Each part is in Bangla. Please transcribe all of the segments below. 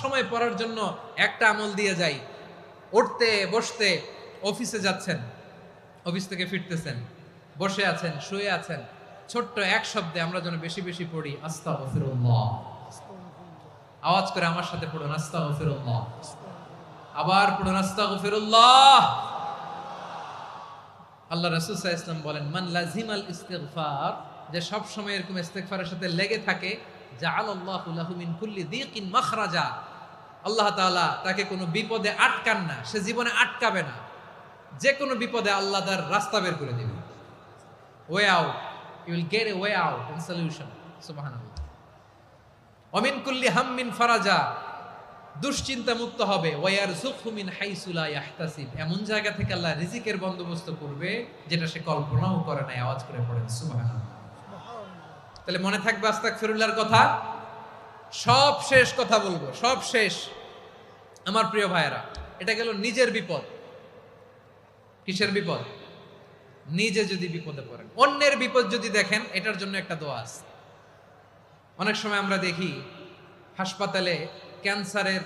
সময় পড়ার জন্য একটা আমল দিয়ে যাই। উঠতে বসতে, অফিসে যাচ্ছেন, অফিস থেকে ফিরতেছেন, বসে আছেন, শুয়ে আছেন, ছোট্ট এক শব্দে আমরা যেন বেশি বেশি পড়ি আস্তাগফিরুল্লাহ। আওয়াজ করে আমার সাথে পড়ুন আস্তাগফিরুল্লাহ। আবার পড়ুন আস্তাগফিরুল্লাহ। আল্লাহ রাসূল সাল্লাল্লাহু আলাইহি ওয়াসাল্লাম বলেন, মান লাজিমাল ইস্তিগফার, যে সব সময় এরকম ইস্তিগফারের সাথে লেগে থাকে, জাআলাল্লাহু লাহু মিন কুল্লি দিকিন মাখরাজা, আল্লাহ তাআলা তাকে কোনো বিপদে আটকান না, সে জীবনে আটকাবে না। যে কোনো বিপদে আল্লাহ তার রাস্তা বের করে দিবে। Way out, you will get a way out and solution. সুবহানাল্লাহ। ওয়া মিন কুল্লি হাম্মিন ফারাজা, দুশ্চিন্তা মুক্ত হবে। ওয়ারযুকহু মিন হাইসু লা ইয়াহতাসিব, এমন জায়গা থেকে আল্লাহ রিজিকের বন্দোবস্ত করবে যেটা সে কল্পনাও করে নাই। আওয়াজ করে পড়েন সুবহানাল্লাহ। তাহলে মনে থাকবে আস্তাগফিরুল্লাহর কথা। সব শেষ কথা বলবো, সব শেষ আমার প্রিয় ভাইয়েরা। এটা গেল নিজের বিপদ। কিসের বিপদ? নিজে যদি বিপদে পড়েন। অন্যের বিপদ যদি দেখেন, এটার জন্য একটা দোয়া আছে। অনেক সময় আমরা দেখি হাসপাতালে ক্যান্সারের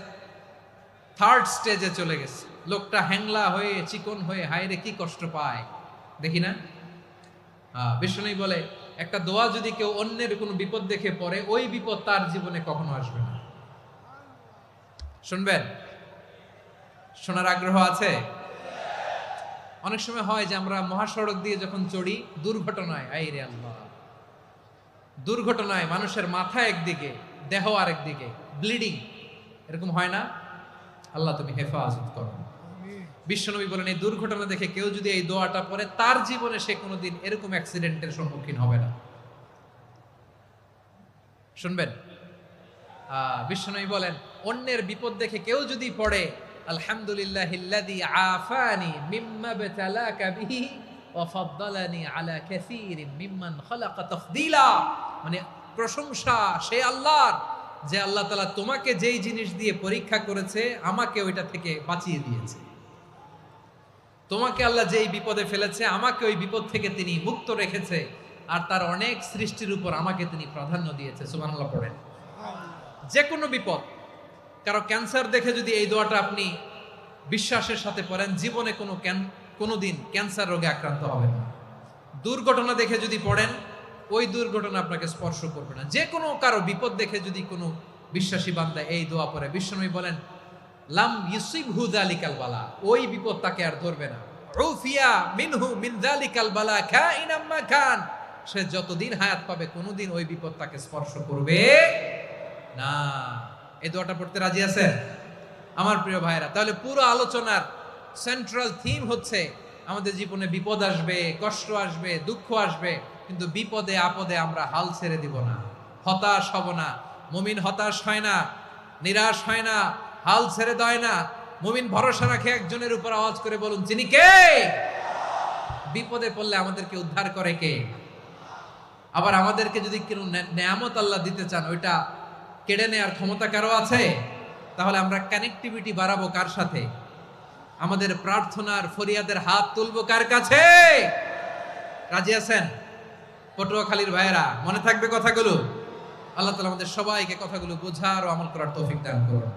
3rd স্টেজে চলে গেছে, লোকটা হ্যাংলা হয়ে চিকন হয়ে হায়রে কি কষ্ট পায়, দেখি না? বিষ্ণু বলে একটা দোয়া যদি কেউ অন্যের কোনো বিপদ দেখে পড়ে, ওই বিপদ তার জীবনে কখনো আসবে না। শুনবেন? শোনার আগ্রহ আছে? অনেক সময় হয় যে আমরা মহাসড়ক দিয়ে যখন চড়ি, দুর্ঘটনায়, আইরে আল্লাহ, দুর্ঘটনায় মানুষের মাথা একদিকে, দেহ আরেকদিকে, ব্লিডিং, এরকম হয় না? আল্লাহ তুমি হেফাজত করো। বিশ্বনবী বলেন, এই দুর্ঘটনা দেখে কেউ যদি এই দোয়াটা পড়ে, তার জীবনে সে কোনোদিন এরকম অ্যাক্সিডেন্টের সম্মুখীন হবে না। শুনবেন? বিশ্বনবী বলেন, অন্যের বিপদ দেখে কেউ যদি পড়ে, আলহামদুলিল্লাহিল্লাযী আফানি মিম্মা বতালাকা বিহি ওয়া ফাদ্দালানি আলা কাসীরিন মিম্মান খালাকা তাফদীলা, মানে প্রশংসা সে আল্লাহর, যে আল্লাহ তাআলা তোমাকে যেই জিনিস দিয়ে পরীক্ষা করেছে, আমাকে ওইটা থেকে বাঁচিয়ে দিয়েছে। তোমাকে আল্লাহ যেই বিপদে ফেলেছে, আমাকে ওই বিপদ থেকে তিনি মুক্ত রেখেছে, আর তার অনেক সৃষ্টির উপর আমাকে তিনি প্রাধান্য দিয়েছে। সুবহানাল্লাহ পড়েন। যে কোনো বিপদ, কারো ক্যান্সার দেখে যদি এই দোয়াটা আপনি বিশ্বাসের সাথে পড়েন, জীবনে কোনোদিন ক্যান্সার রোগে আক্রান্ত হবেন না। দুর্ঘটনা দেখে যদি পড়েন, ওই দুর্ঘটনা আপনাকে স্পর্শ করবে না। যে কোনো কারো বিপদ দেখে যদি কোনো বিশ্বাসী বান্দা এই দোয়া পড়ে, বিশ্বনবী বলেন, লাম ইউসিবহু যালিকাল বালা, ওই বিপদ তাকে আর ধরবে না। উফিয়া মিনহু মিন যালিকাল বালা কাইনাম মা কান, সে যতদিন হায়াত পাবে কোনোদিন ওই বিপদ তাকে স্পর্শ করবে না। এই দোয়াটা পড়তে রাজি আছেন আমার প্রিয় ভাইরা? তাহলে পুরো আলোচনার সেন্ট্রাল থিম হচ্ছে, আমাদের জীবনে বিপদ আসবে, কষ্ট আসবে, দুঃখ আসবে, কিন্তু বিপদে আপদে আমরা হাল ছেড়ে দিব না, হতাশ হব না। মুমিন হতাশ হয় না, নিরাশ হয় না, হাল ছেড়ে দেয় না। মুমিন ভরসা রাখে একজনের উপর। আওয়াজ করে বলুন, যিনি কে? বিপদে পড়লে আমাদেরকে উদ্ধার করে কে? আবার আমাদেরকে যদি কোনো নেয়ামত আল্লাহ দিতে চান, ওইটা কেড়ে নেওয়ার ক্ষমতা কারো আছে? তাহলে আমরা কানেক্টিভিটি বাড়াবো কার সাথে? আমাদের প্রার্থনার ফরিয়াদের হাত তুলবো কার কাছে? রাজি আছেন পটুয়াখালীর ভাইয়েরা? মনে থাকবে কথাগুলো? আল্লাহ তাআলা আমাদের সবাইকে কথাগুলো বোঝার ও আমল করার তৌফিক দান করুন।